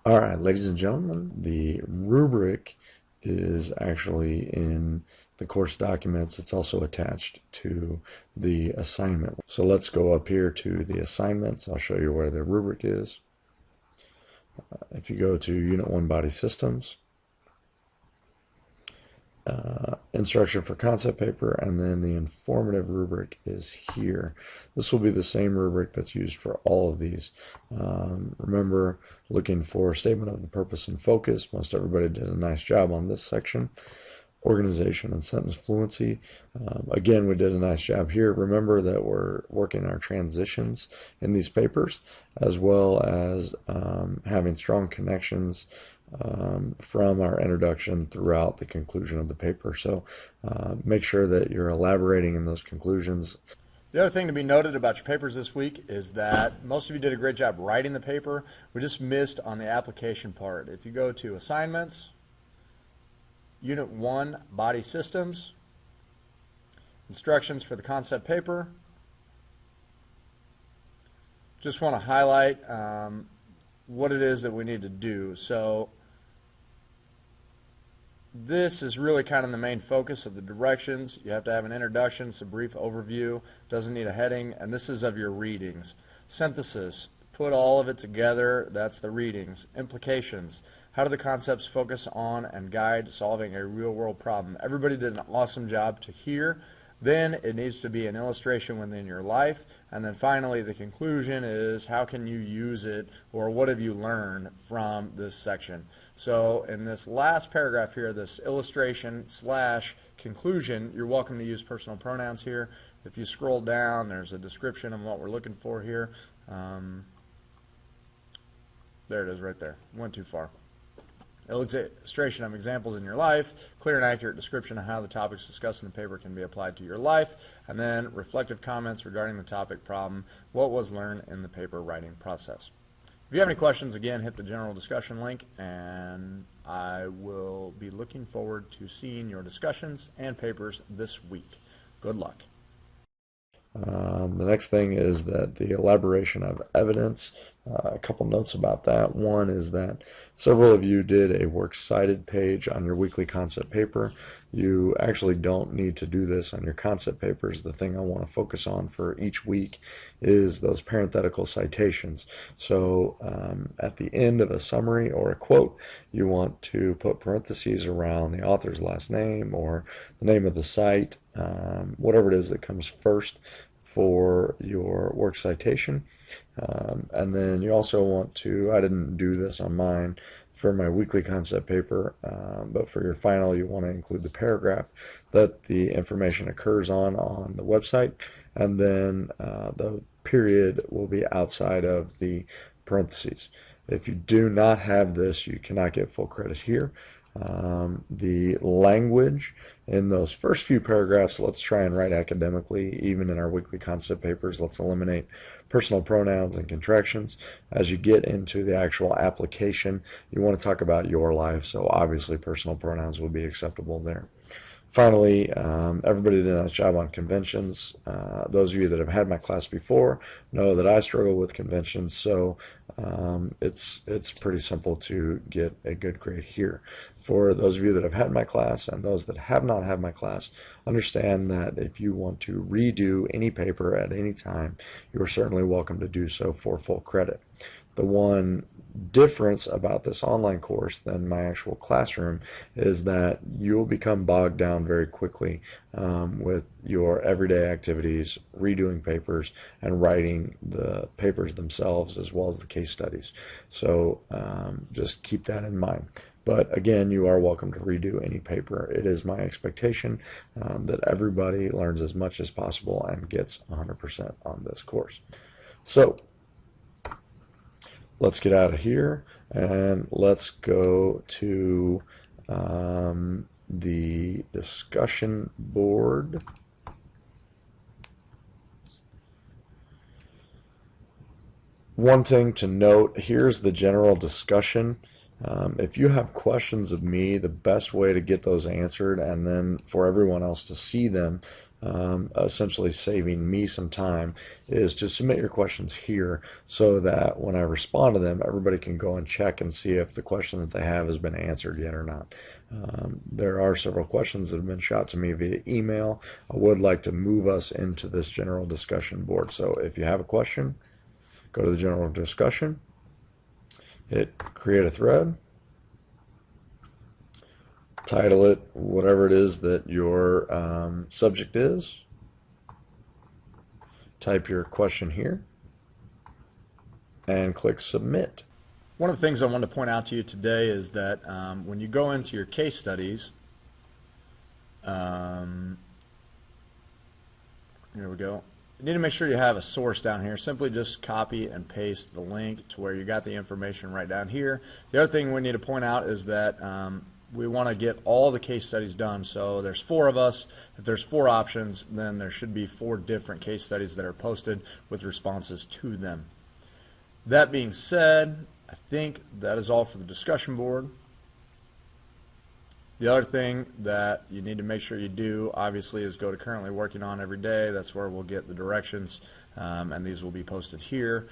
All right, ladies and gentlemen, the rubric is actually in the course documents. It's also attached to the assignment. So let's go up here to the assignments. I'll show you where the rubric is. If you go to Unit 1 Body Systems, instruction for concept paper, and then the informative rubric is here. This will be the same rubric that's used for all of these. Remember, looking for statement of the purpose and focus. Most everybody did a nice job on this section. Organization and sentence fluency. Again, we did a nice job here. Remember that we're working our transitions in these papers, as well as having strong connections from our introduction throughout the conclusion of the paper. So make sure that you're elaborating in those conclusions. The other thing to be noted about your papers this week is that most of you did a great job writing the paper. We just missed on the application part. If you go to Assignments, Unit 1, Body Systems, Instructions for the Concept Paper, just want to highlight what it is that we need to do. So this is really kind of the main focus of the directions. You have to have an introduction, some brief overview, doesn't need a heading, and this is of your readings. Synthesis, put all of it together, that's the readings. Implications, how do the concepts focus on and guide solving a real-world problem? Everybody did an awesome job to hear. Then it needs to be an illustration within your life. And then finally, the conclusion is how can you use it, or what have you learned from this section? So in this last paragraph here, this illustration / conclusion, you're welcome to use personal pronouns here. If you scroll down, there's a description of what we're looking for here. There it is right there. Went too far. Illustration of examples in your life, clear and accurate description of how the topics discussed in the paper can be applied to your life, and then reflective comments regarding the topic problem, what was learned in the paper writing process. If you have any questions, again, hit the general discussion link, and I will be looking forward to seeing your discussions and papers this week. Good luck. The next thing is that the elaboration of evidence. A couple notes about that. One is that several of you did a works cited page on your weekly concept paper. You actually don't need to do this on your concept papers. The thing I want to focus on for each week is those parenthetical citations. So at the end of a summary or a quote, you want to put parentheses around the author's last name or the name of the site, whatever it is that comes first for your work citation. And then you also want to, I didn't do this on mine for my weekly concept paper, but for your final you want to include the paragraph that the information occurs on the website, and then the period will be outside of the parentheses. If you do not have this, you cannot get full credit here. The language in those first few paragraphs, let's try and write academically. Even in our weekly concept papers, let's eliminate personal pronouns and contractions. As you get into the actual application, you want to talk about your life, so obviously personal pronouns will be acceptable there. Finally, everybody did a nice job on conventions. Those of you that have had my class before know that I struggle with conventions, so it's pretty simple to get a good grade here. For those of you that have had my class and those that have not had my class, understand that if you want to redo any paper at any time, you are certainly welcome to do so for full credit. The one difference about this online course than my actual classroom is that you'll become bogged down very quickly with your everyday activities, redoing papers, and writing the papers themselves as well as the case studies. So just keep that in mind. But again, you are welcome to redo any paper. It is my expectation that everybody learns as much as possible and gets 100% on this course. So let's get out of here and let's go to the discussion board. One thing to note, here's the general discussion. If you have questions of me, the best way to get those answered and then for everyone else to see them essentially saving me some time, is to submit your questions here so that when I respond to them, everybody can go and check and see if the question that they have has been answered yet or not. There are several questions that have been shot to me via email. I would like to move us into this general discussion board. So if you have a question, go to the general discussion, hit create a thread, title it whatever it is that your subject is, type your question here, and click submit. One of the things I wanted to point out to you today is that when you go into your case studies, here we go. You need to make sure you have a source down here. Simply just copy and paste the link to where you got the information right down here. The other thing we need to point out is that we want to get all the case studies done. So there's 4 of us. If there's 4 options, then there should be 4 different case studies that are posted with responses to them. That being said, I think that is all for the discussion board. The other thing that you need to make sure you do, obviously, is go to currently working on every day. That's where we'll get the directions, and these will be posted here.